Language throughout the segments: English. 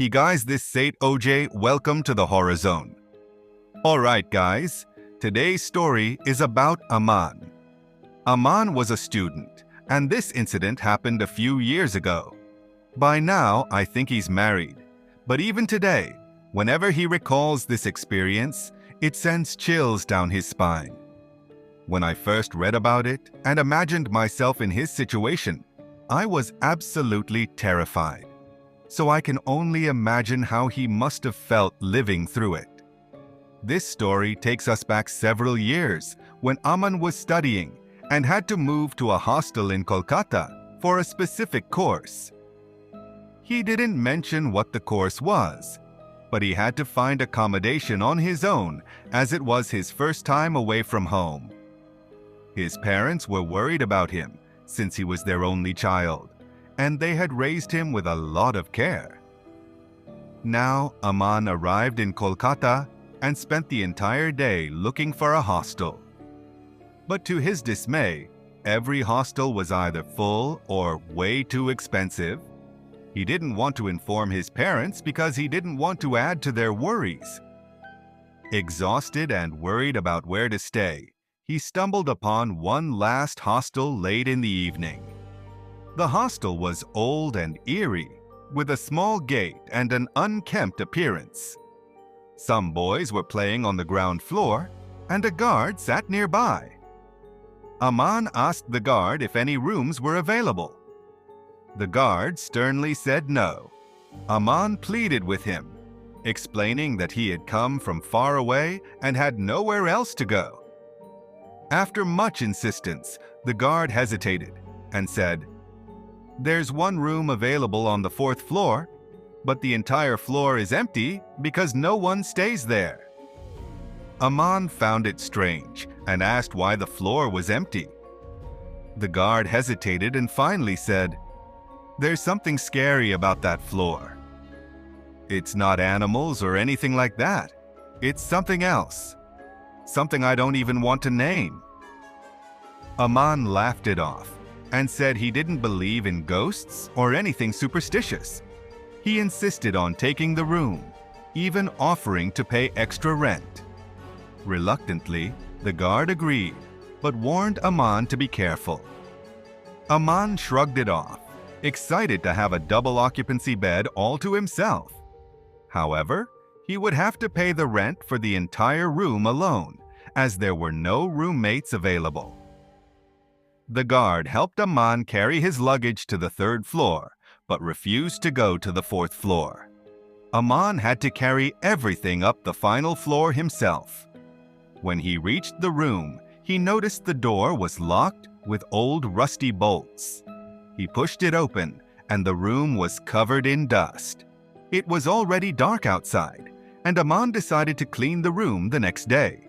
Hey guys, this Sate OJ. Welcome to the Horror Zone. Alright guys, today's story is about Aman. Aman was a student, and this incident happened a few years ago. By now, I think he's married. But even today, whenever he recalls this experience, it sends chills down his spine. When I first read about it and imagined myself in his situation, I was absolutely terrified. So I can only imagine how he must have felt living through it. This story takes us back several years when Aman was studying and had to move to a hostel in Kolkata for a specific course. He didn't mention what the course was, but he had to find accommodation on his own as it was his first time away from home. His parents were worried about him since he was their only child, and they had raised him with a lot of care. Now, Aman arrived in Kolkata and spent the entire day looking for a hostel. But to his dismay, every hostel was either full or way too expensive. He didn't want to inform his parents because he didn't want to add to their worries. Exhausted and worried about where to stay, he stumbled upon one last hostel late in the evening. The hostel was old and eerie, with a small gate and an unkempt appearance. Some boys were playing on the ground floor, and a guard sat nearby. Aman asked the guard if any rooms were available. The guard sternly said no. Aman pleaded with him, explaining that he had come from far away and had nowhere else to go. After much insistence, the guard hesitated and said, "There's one room available on the 4th floor, but the entire floor is empty because no one stays there." Aman found it strange and asked why the floor was empty. The guard hesitated and finally said, "There's something scary about that floor. It's not animals or anything like that. It's something else. Something I don't even want to name." Aman laughed it off and said he didn't believe in ghosts or anything superstitious. He insisted on taking the room, even offering to pay extra rent. Reluctantly, the guard agreed, but warned Aman to be careful. Aman shrugged it off, excited to have a double occupancy bed all to himself. However, he would have to pay the rent for the entire room alone, as there were no roommates available. The guard helped Aman carry his luggage to the 3rd floor, but refused to go to the 4th floor. Aman had to carry everything up the final floor himself. When he reached the room, he noticed the door was locked with old rusty bolts. He pushed it open, and the room was covered in dust. It was already dark outside, and Aman decided to clean the room the next day.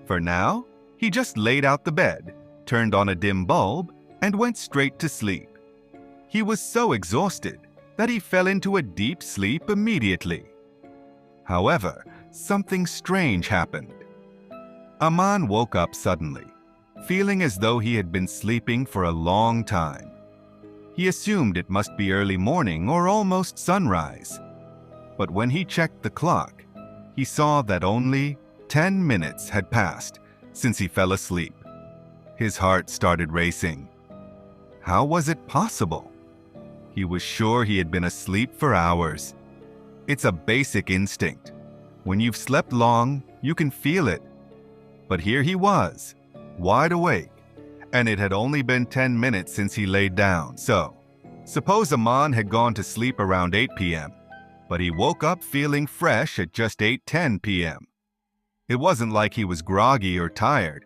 For now, he just laid out the bed, turned on a dim bulb, and went straight to sleep. He was so exhausted that he fell into a deep sleep immediately. However, something strange happened. Aman woke up suddenly, feeling as though he had been sleeping for a long time. He assumed it must be early morning or almost sunrise. But when he checked the clock, he saw that only 10 minutes had passed since he fell asleep. His heart started racing. How was it possible? He was sure he had been asleep for hours. It's a basic instinct. When you've slept long, you can feel it. But here he was, wide awake, and it had only been 10 minutes since he laid down. So, suppose Aman had gone to sleep around 8 p.m., but he woke up feeling fresh at just 8:10 p.m. It wasn't like he was groggy or tired.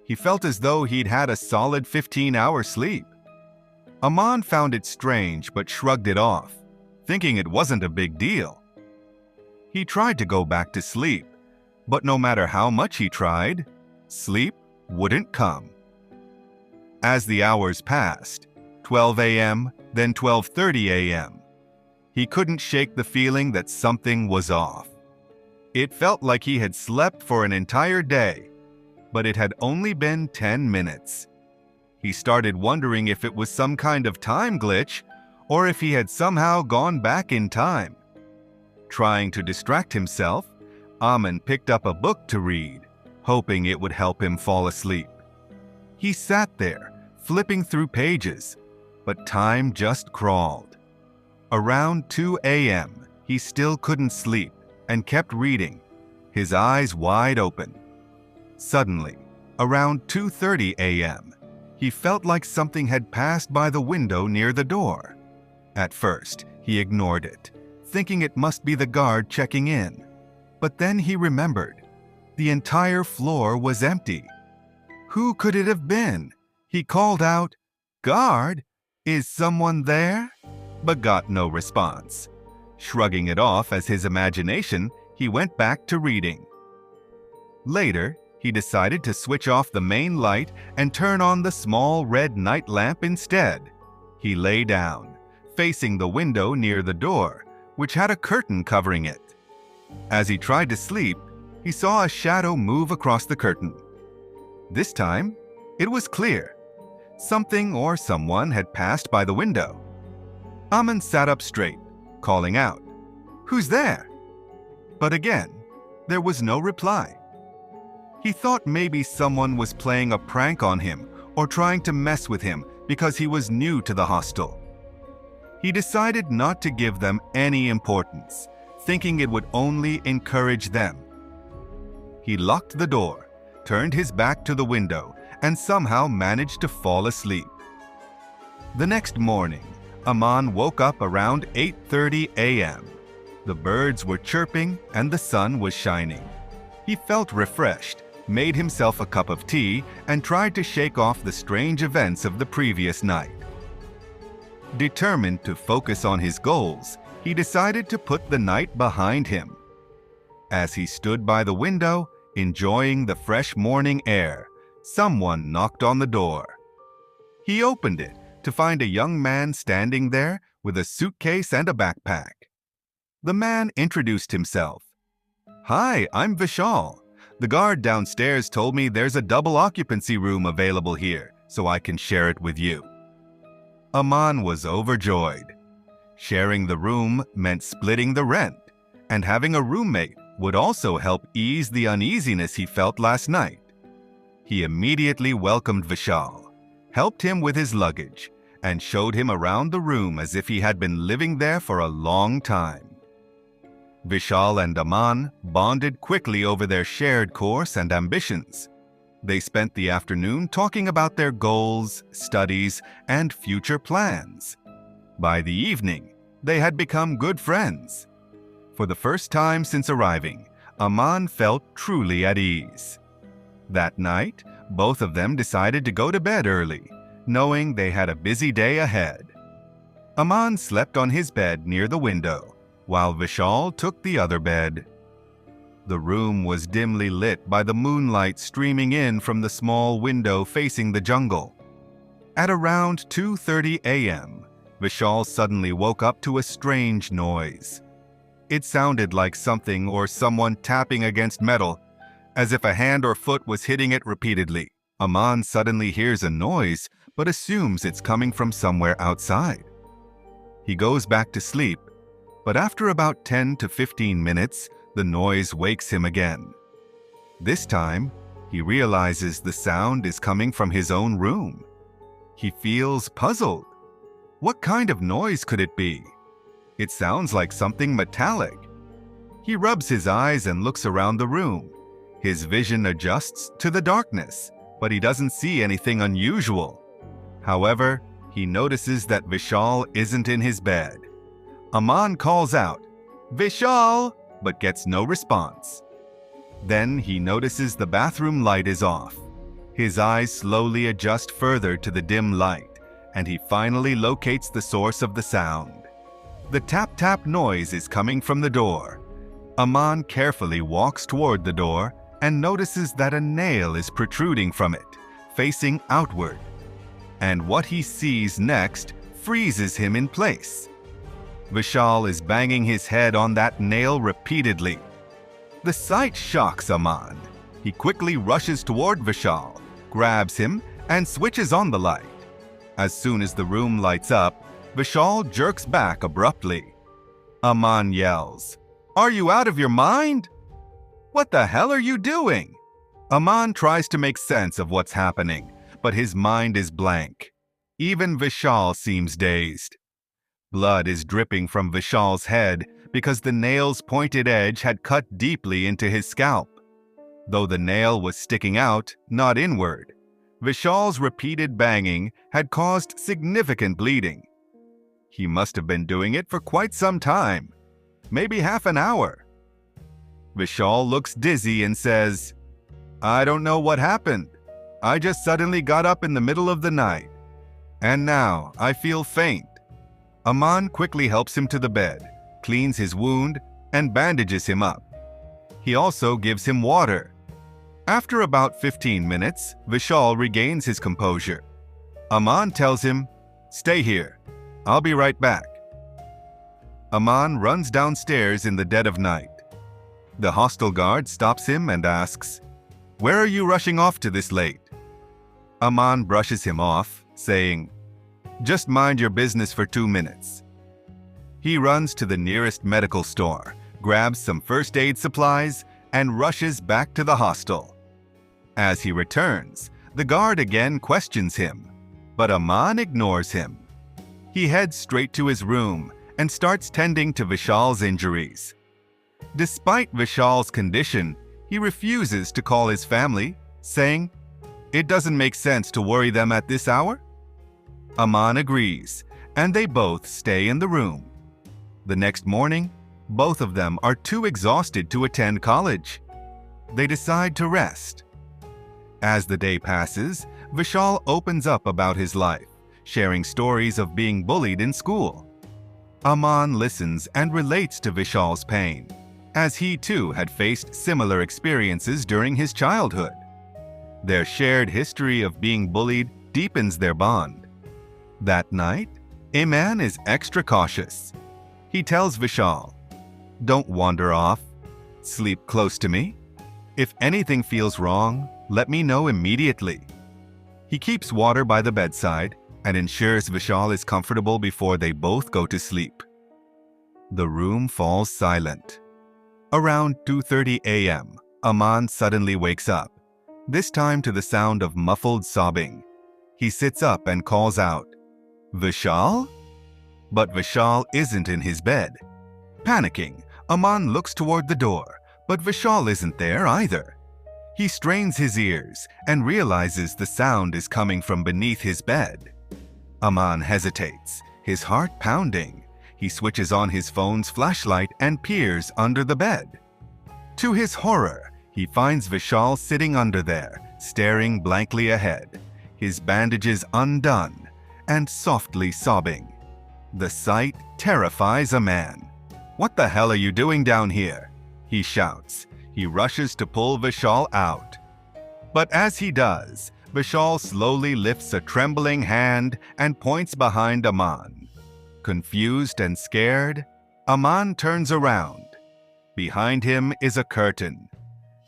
He felt as though he'd had a solid 15-hour sleep. Aman found it strange but shrugged it off, thinking it wasn't a big deal. He tried to go back to sleep, but no matter how much he tried, sleep wouldn't come. As the hours passed, 12 a.m., then 12:30 a.m., he couldn't shake the feeling that something was off. It felt like he had slept for an entire day, but it had only been 10 minutes. He started wondering if it was some kind of time glitch or if he had somehow gone back in time. Trying to distract himself, Aman picked up a book to read, hoping it would help him fall asleep. He sat there, flipping through pages, but time just crawled. Around 2 a.m., he still couldn't sleep and kept reading, his eyes wide open. Suddenly, around 2:30 a.m., he felt like something had passed by the window near the door. At first, he ignored it, thinking it must be the guard checking in. But then he remembered. The entire floor was empty. Who could it have been? He called out, "Guard, is someone there?" but got no response. Shrugging it off as his imagination, he went back to reading. Later, he decided to switch off the main light and turn on the small red night lamp instead. He lay down, facing the window near the door, which had a curtain covering it. As he tried to sleep, he saw a shadow move across the curtain. This time, it was clear. Something or someone had passed by the window. Aman sat up straight, calling out, "Who's there?" But again, there was no reply. He thought maybe someone was playing a prank on him or trying to mess with him because he was new to the hostel. He decided not to give them any importance, thinking it would only encourage them. He locked the door, turned his back to the window, and somehow managed to fall asleep. The next morning, Aman woke up around 8:30 a.m. The birds were chirping and the sun was shining. He felt refreshed, made himself a cup of tea, and tried to shake off the strange events of the previous night. Determined to focus on his goals, he decided to put the night behind him. As he stood by the window, enjoying the fresh morning air, someone knocked on the door. He opened it to find a young man standing there with a suitcase and a backpack. The man introduced himself. "Hi, I'm Vishal. The guard downstairs told me there's a double occupancy room available here, so I can share it with you." Aman was overjoyed. Sharing the room meant splitting the rent, and having a roommate would also help ease the uneasiness he felt last night. He immediately welcomed Vishal, helped him with his luggage, and showed him around the room as if he had been living there for a long time. Vishal and Aman bonded quickly over their shared course and ambitions. They spent the afternoon talking about their goals, studies, and future plans. By the evening, they had become good friends. For the first time since arriving, Aman felt truly at ease. That night, both of them decided to go to bed early, knowing they had a busy day ahead. Aman slept on his bed near the window, while Vishal took the other bed. The room was dimly lit by the moonlight streaming in from the small window facing the jungle. At around 2:30 a.m., Vishal suddenly woke up to a strange noise. It sounded like something or someone tapping against metal, as if a hand or foot was hitting it repeatedly. Aman suddenly hears a noise, but assumes it's coming from somewhere outside. He goes back to sleep, but after about 10 to 15 minutes, the noise wakes him again. This time, he realizes the sound is coming from his own room. He feels puzzled. What kind of noise could it be? It sounds like something metallic. He rubs his eyes and looks around the room. His vision adjusts to the darkness, but he doesn't see anything unusual. However, he notices that Vishal isn't in his bed. Aman calls out, "Vishal!" but gets no response. Then he notices the bathroom light is off. His eyes slowly adjust further to the dim light, and he finally locates the source of the sound. The tap-tap noise is coming from the door. Aman carefully walks toward the door and notices that a nail is protruding from it, facing outward. And what he sees next freezes him in place. Vishal is banging his head on that nail repeatedly. The sight shocks Aman. He quickly rushes toward Vishal, grabs him, and switches on the light. As soon as the room lights up, Vishal jerks back abruptly. Aman yells, Are you out of your mind? What the hell are you doing? Aman tries to make sense of what's happening, but his mind is blank. Even Vishal seems dazed. Blood is dripping from Vishal's head because the nail's pointed edge had cut deeply into his scalp. Though the nail was sticking out, not inward, Vishal's repeated banging had caused significant bleeding. He must have been doing it for quite some time, maybe half an hour. Vishal looks dizzy and says, "I don't know what happened. I just suddenly got up in the middle of the night. And now I feel faint." Aman quickly helps him to the bed, cleans his wound, and bandages him up. He also gives him water. After about 15 minutes, Vishal regains his composure. Aman tells him, "Stay here. I'll be right back." Aman runs downstairs in the dead of night. The hostel guard stops him and asks, "Where are you rushing off to this late?" Aman brushes him off, saying, "Just mind your business for 2 minutes." He runs to the nearest medical store, grabs some first aid supplies, and rushes back to the hostel. As he returns, the guard again questions him, but Aman ignores him. He heads straight to his room and starts tending to Vishal's injuries. Despite Vishal's condition, he refuses to call his family, saying, "It doesn't make sense to worry them at this hour." Aman agrees, and they both stay in the room. The next morning, both of them are too exhausted to attend college. They decide to rest. As the day passes, Vishal opens up about his life, sharing stories of being bullied in school. Aman listens and relates to Vishal's pain, as he too had faced similar experiences during his childhood. Their shared history of being bullied deepens their bond. That night, Aman is extra cautious. He tells Vishal, "Don't wander off. Sleep close to me. If anything feels wrong, let me know immediately." He keeps water by the bedside and ensures Vishal is comfortable before they both go to sleep. The room falls silent. Around 2:30 a.m., Aman suddenly wakes up, this time to the sound of muffled sobbing. He sits up and calls out, "Vishal?" But Vishal isn't in his bed. Panicking, Aman looks toward the door, but Vishal isn't there either. He strains his ears and realizes the sound is coming from beneath his bed. Aman hesitates, his heart pounding. He switches on his phone's flashlight and peers under the bed. To his horror, he finds Vishal sitting under there, staring blankly ahead, his bandages undone, and softly sobbing. The sight terrifies Aman. "What the hell are you doing down here?" he shouts. He rushes to pull Vishal out. But as he does, Vishal slowly lifts a trembling hand and points behind Aman. Confused and scared, Aman turns around. Behind him is a curtain.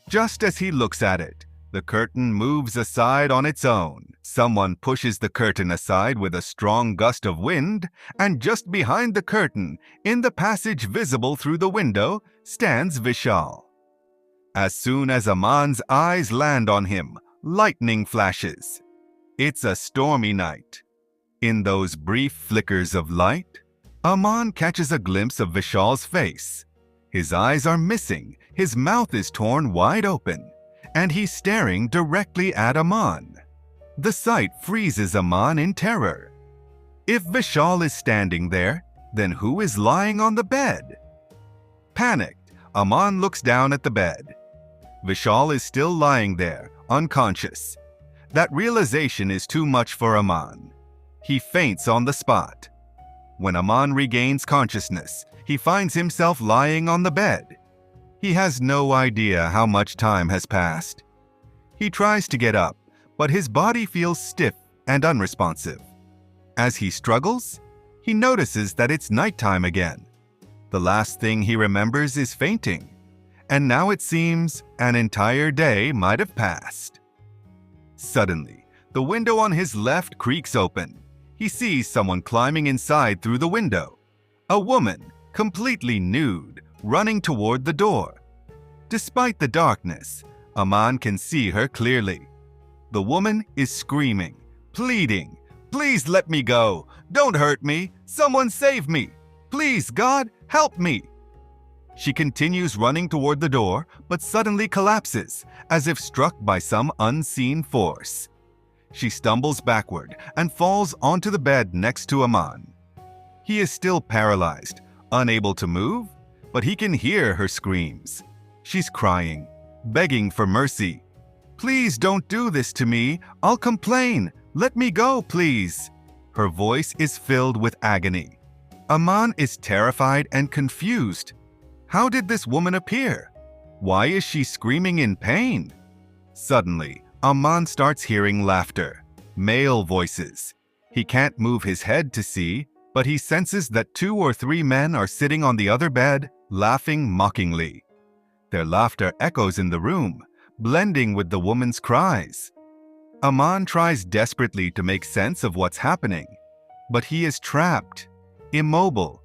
Just as he looks at it, the curtain moves aside on its own. Someone pushes the curtain aside with a strong gust of wind, and just behind the curtain, in the passage visible through the window, stands Vishal. As soon as Aman's eyes land on him, lightning flashes. It's a stormy night. In those brief flickers of light, Aman catches a glimpse of Vishal's face. His eyes are missing, his mouth is torn wide open, and he's staring directly at Aman. The sight freezes Aman in terror. If Vishal is standing there, then who is lying on the bed? Panicked, Aman looks down at the bed. Vishal is still lying there, unconscious. That realization is too much for Aman. He faints on the spot. When Aman regains consciousness, he finds himself lying on the bed. He has no idea how much time has passed. He tries to get up, but his body feels stiff and unresponsive. As he struggles, he notices that it's nighttime again. The last thing he remembers is fainting, and now it seems an entire day might have passed. Suddenly, the window on his left creaks open. He sees someone climbing inside through the window. A woman, completely nude, running toward the door. Despite the darkness, Aman can see her clearly. The woman is screaming, pleading, "Please let me go! Don't hurt me! Someone save me! Please, God, help me!" She continues running toward the door, but suddenly collapses, as if struck by some unseen force. She stumbles backward and falls onto the bed next to Aman. He is still paralyzed, unable to move, but he can hear her screams. She's crying, begging for mercy. "Please don't do this to me. I'll complain. Let me go, please." Her voice is filled with agony. Aman is terrified and confused. How did this woman appear? Why is she screaming in pain? Suddenly, Aman starts hearing laughter, male voices. He can't move his head to see, but he senses that 2 or 3 men are sitting on the other bed, laughing mockingly. Their laughter echoes in the room, blending with the woman's cries. Aman tries desperately to make sense of what's happening, but he is trapped, immobile,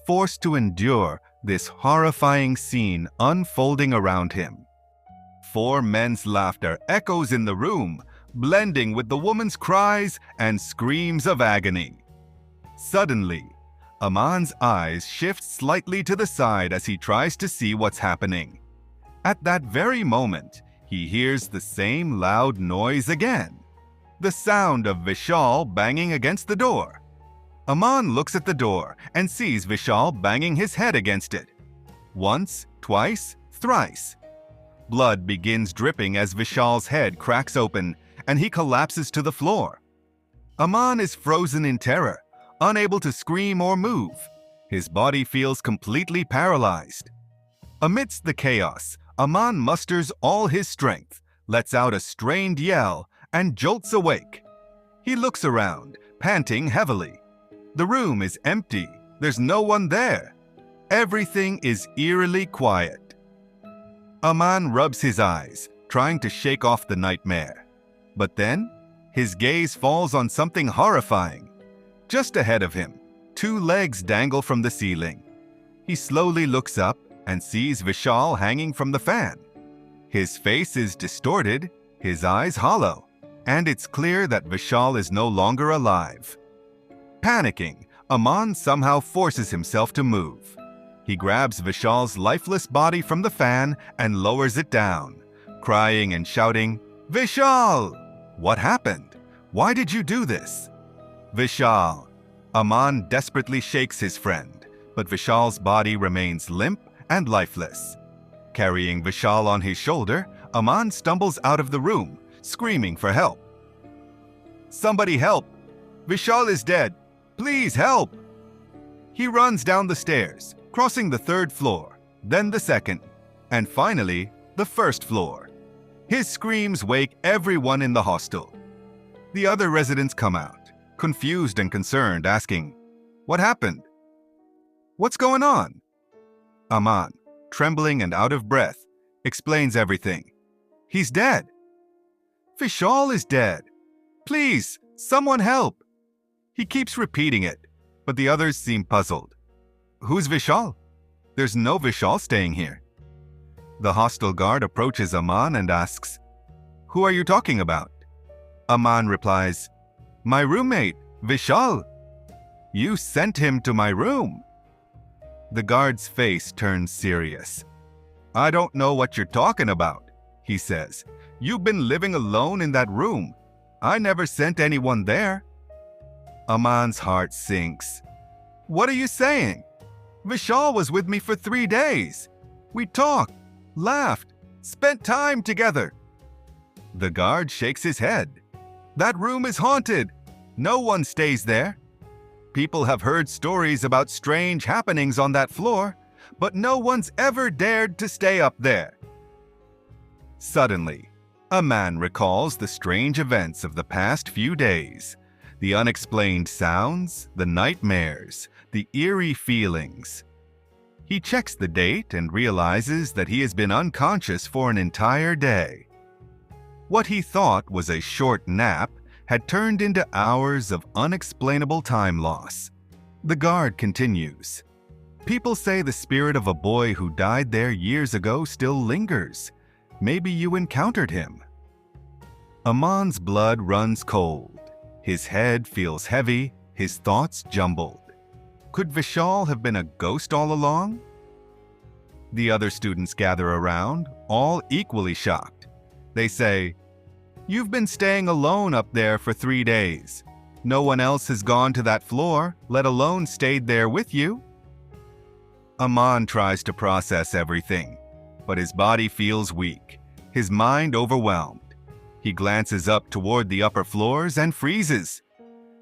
forced to endure this horrifying scene unfolding around him. 4 men's laughter echoes in the room, blending with the woman's cries and screams of agony. Suddenly, Aman's eyes shift slightly to the side as he tries to see what's happening. At that very moment, he hears the same loud noise again, the sound of Vishal banging against the door. Aman looks at the door and sees Vishal banging his head against it. Once, twice, thrice. Blood begins dripping as Vishal's head cracks open and he collapses to the floor. Aman is frozen in terror, unable to scream or move. His body feels completely paralyzed. Amidst the chaos, Aman musters all his strength, lets out a strained yell, and jolts awake. He looks around, panting heavily. The room is empty. There's no one there. Everything is eerily quiet. Aman rubs his eyes, trying to shake off the nightmare. But then, his gaze falls on something horrifying. Just ahead of him, 2 legs dangle from the ceiling. He slowly looks up and sees Vishal hanging from the fan. His face is distorted, his eyes hollow, and it's clear that Vishal is no longer alive. Panicking, Aman somehow forces himself to move. He grabs Vishal's lifeless body from the fan and lowers it down, crying and shouting, "Vishal! What happened? Why did you do this?" "Vishal." Aman desperately shakes his friend, but Vishal's body remains limp and lifeless. Carrying Vishal on his shoulder, Aman stumbles out of the room, screaming for help. "Somebody help! Vishal is dead! Please help!" He runs down the stairs, crossing the 3rd floor, then the 2nd, and finally, the 1st floor. His screams wake everyone in the hostel. The other residents come out, confused and concerned, asking, "What happened? What's going on?" Aman, trembling and out of breath, explains everything. "He's dead. Vishal is dead. Please, someone help." He keeps repeating it, but the others seem puzzled. "Who's Vishal? There's no Vishal staying here." The hostel guard approaches Aman and asks, "Who are you talking about?" Aman replies, "My roommate, Vishal. You sent him to my room." The guard's face turns serious. "I don't know what you're talking about," he says. "You've been living alone in that room. I never sent anyone there." Aman's heart sinks. "What are you saying? Vishal was with me for 3 days. We talked, laughed, spent time together." The guard shakes his head. "That room is haunted. No one stays there. People have heard stories about strange happenings on that floor, but no one's ever dared to stay up there." Suddenly, a man recalls the strange events of the past few days. The unexplained sounds, the nightmares, the eerie feelings. He checks the date and realizes that he has been unconscious for an entire day. What he thought was a short nap had turned into hours of unexplainable time loss. The guard continues. People say the spirit of a boy who died there years ago still lingers. Maybe you encountered him. Aman's blood runs cold. His head feels heavy, his thoughts jumbled. Could Vishal have been a ghost all along? The other students gather around, all equally shocked. They say, "You've been staying alone up there for 3 days. No one else has gone to that floor, let alone stayed there with you." Aman tries to process everything, but his body feels weak, his mind overwhelmed. He glances up toward the upper floors and freezes.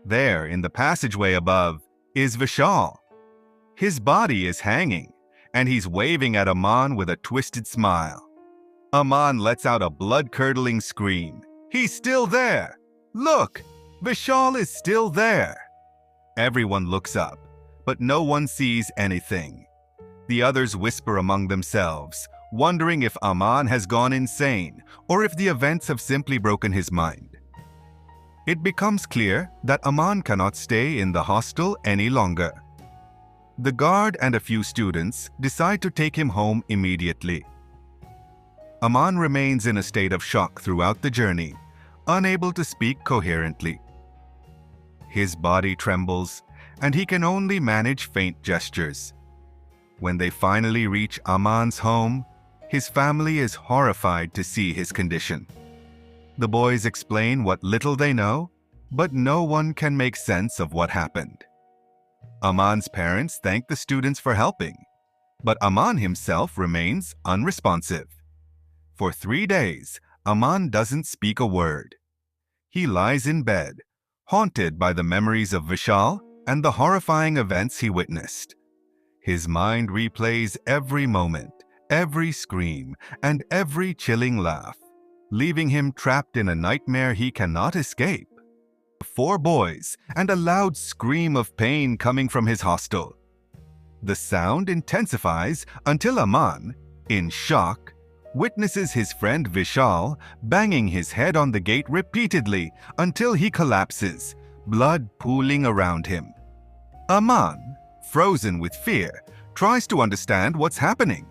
There, in the passageway above, is Vishal. His body is hanging, and he's waving at Aman with a twisted smile. Aman lets out a blood-curdling scream. "He's still there! Look! Vishal is still there!" Everyone looks up, but no one sees anything. The others whisper among themselves, wondering if Aman has gone insane or if the events have simply broken his mind. It becomes clear that Aman cannot stay in the hostel any longer. The guard and a few students decide to take him home immediately. Aman remains in a state of shock throughout the journey, unable to speak coherently. His body trembles, and he can only manage faint gestures. When they finally reach Aman's home, his family is horrified to see his condition. The boys explain what little they know, but no one can make sense of what happened. Aman's parents thank the students for helping, but Aman himself remains unresponsive. For 3 days, Aman doesn't speak a word. He lies in bed, haunted by the memories of Vishal and the horrifying events he witnessed. His mind replays every moment, every scream, and every chilling laugh, leaving him trapped in a nightmare he cannot escape. 4 boys and a loud scream of pain coming from his hostel. The sound intensifies until Aman, in shock, witnesses his friend Vishal banging his head on the gate repeatedly until he collapses, blood pooling around him. Aman, frozen with fear, tries to understand what's happening.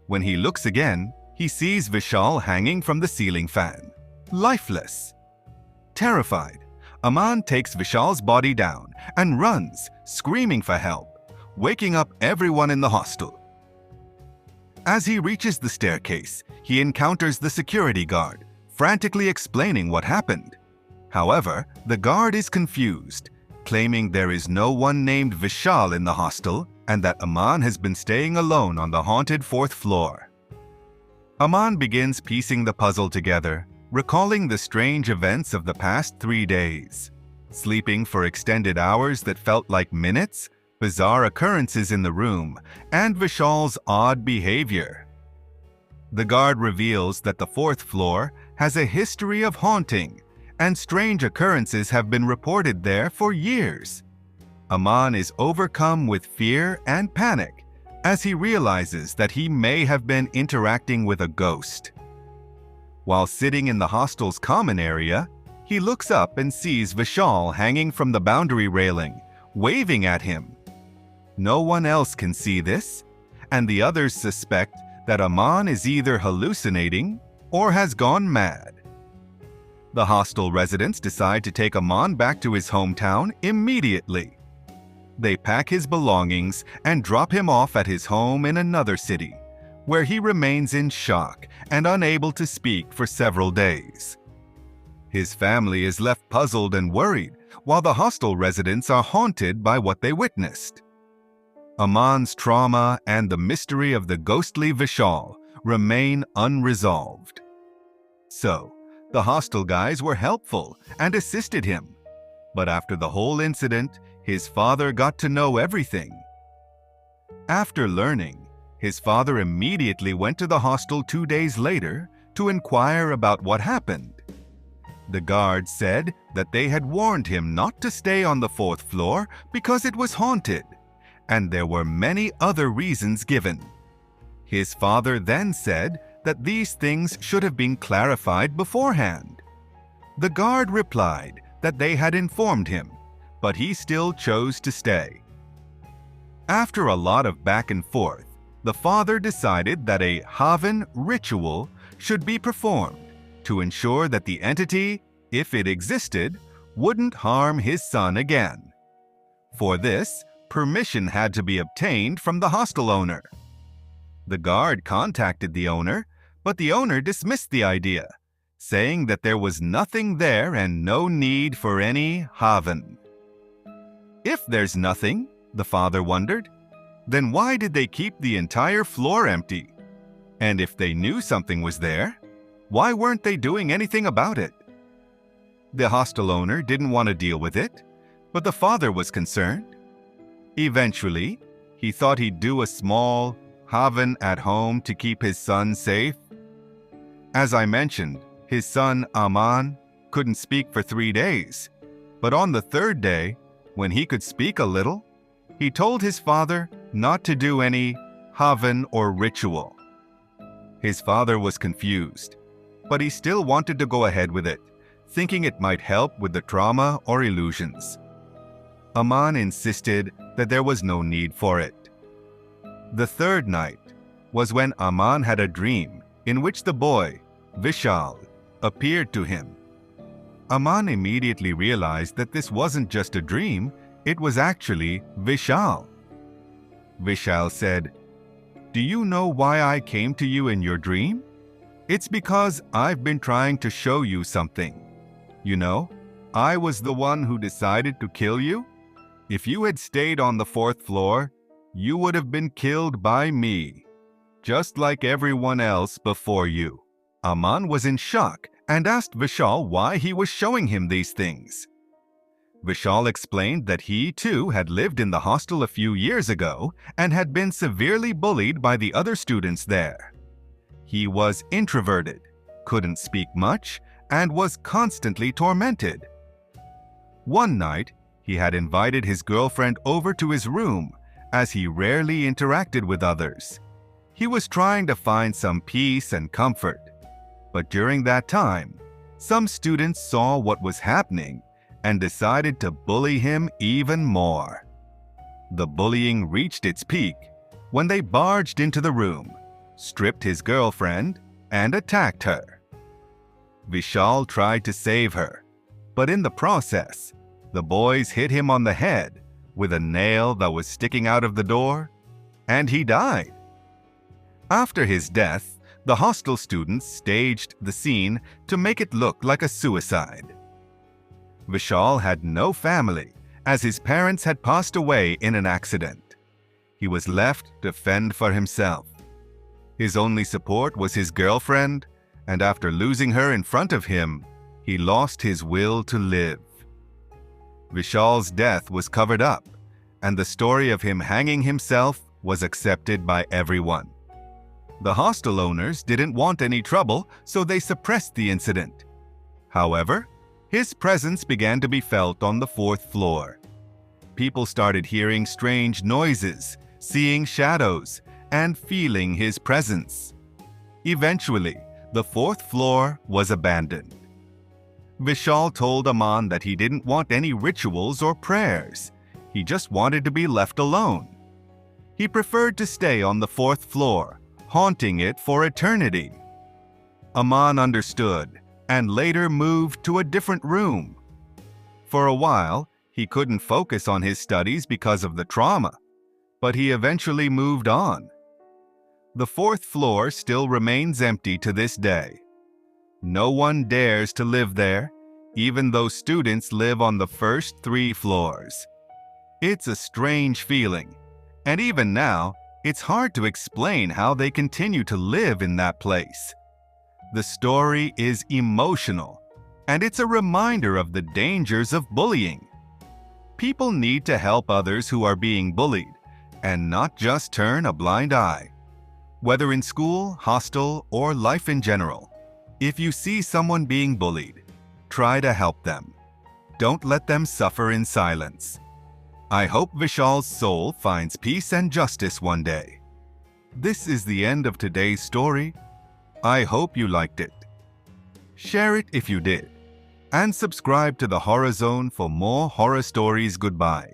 When he looks again, he sees Vishal hanging from the ceiling fan, lifeless. Terrified, Aman takes Vishal's body down and runs, screaming for help, waking up everyone in the hostel. As he reaches the staircase, he encounters the security guard, frantically explaining what happened. However, the guard is confused, claiming there is no one named Vishal in the hostel and that Aman has been staying alone on the haunted 4th floor. Aman begins piecing the puzzle together, recalling the strange events of the past 3 days. Sleeping for extended hours that felt like minutes, bizarre occurrences in the room, and Vishal's odd behavior. The guard reveals that the 4th floor has a history of haunting, and strange occurrences have been reported there for years. Aman is overcome with fear and panic as he realizes that he may have been interacting with a ghost. While sitting in the hostel's common area, he looks up and sees Vishal hanging from the boundary railing, waving at him. No one else can see this, and the others suspect that Aman is either hallucinating or has gone mad. The hostel residents decide to take Aman back to his hometown immediately. They pack his belongings and drop him off at his home in another city, where he remains in shock and unable to speak for several days. His family is left puzzled and worried, while the hostel residents are haunted by what they witnessed. Aman's trauma and the mystery of the ghostly Vishal remain unresolved. So, the hostel guys were helpful and assisted him, but after the whole incident, his father got to know everything. After learning, his father immediately went to the hostel 2 days later to inquire about what happened. The guards said that they had warned him not to stay on the 4th floor because it was haunted, and there were many other reasons given. His father then said that these things should have been clarified beforehand. The guard replied that they had informed him, but he still chose to stay. After a lot of back and forth, the father decided that a Haven ritual should be performed to ensure that the entity, if it existed, wouldn't harm his son again. For this, permission had to be obtained from the hostel owner. The guard contacted the owner, but the owner dismissed the idea, saying that there was nothing there and no need for any Haven. If there's nothing, the father wondered, then why did they keep the entire floor empty? And if they knew something was there, why weren't they doing anything about it? The hostel owner didn't want to deal with it, but the father was concerned. Eventually, he thought he'd do a small Haven at home to keep his son safe. As I mentioned, his son Aman couldn't speak for 3 days, but on the 3rd day, when he could speak a little, he told his father not to do any Haven or ritual. His father was confused, but he still wanted to go ahead with it, thinking it might help with the trauma or illusions. Aman insisted that there was no need for it. The 3rd night was when Aman had a dream in which the boy, Vishal, appeared to him. Aman immediately realized that this wasn't just a dream, it was actually Vishal. Vishal said, "Do you know why I came to you in your dream? It's because I've been trying to show you something. You know, I was the one who decided to kill you. If you had stayed on the 4th floor, you would have been killed by me, just like everyone else before you." Aman was in shock and asked Vishal why he was showing him these things. Vishal explained that he too had lived in the hostel a few years ago and had been severely bullied by the other students there. He was introverted, couldn't speak much, and was constantly tormented. One night, he had invited his girlfriend over to his room, as he rarely interacted with others. He was trying to find some peace and comfort. But during that time, some students saw what was happening and decided to bully him even more. The bullying reached its peak when they barged into the room, stripped his girlfriend, and attacked her. Vishal tried to save her, but in the process, the boys hit him on the head with a nail that was sticking out of the door, and he died. After his death, the hostel students staged the scene to make it look like a suicide. Vishal had no family, as his parents had passed away in an accident. He was left to fend for himself. His only support was his girlfriend, and after losing her in front of him, he lost his will to live. Vishal's death was covered up, and the story of him hanging himself was accepted by everyone. The hostel owners didn't want any trouble, so they suppressed the incident. However, his presence began to be felt on the 4th floor. People started hearing strange noises, seeing shadows, and feeling his presence. Eventually, the 4th floor was abandoned. Vishal told Aman that he didn't want any rituals or prayers. He just wanted to be left alone. He preferred to stay on the 4th floor, haunting it for eternity. Aman understood and later moved to a different room. For a while, he couldn't focus on his studies because of the trauma, but he eventually moved on. The 4th floor still remains empty to this day. No one dares to live there, even though students live on the first 3 floors. It's a strange feeling, and even now, it's hard to explain how they continue to live in that place. The story is emotional, and it's a reminder of the dangers of bullying. People need to help others who are being bullied, and not just turn a blind eye. Whether in school, hostel, or life in general, if you see someone being bullied, try to help them. Don't let them suffer in silence. I hope Vishal's soul finds peace and justice one day. This is the end of today's story. I hope you liked it. Share it if you did, and subscribe to the Horror Zone for more horror stories. Goodbye.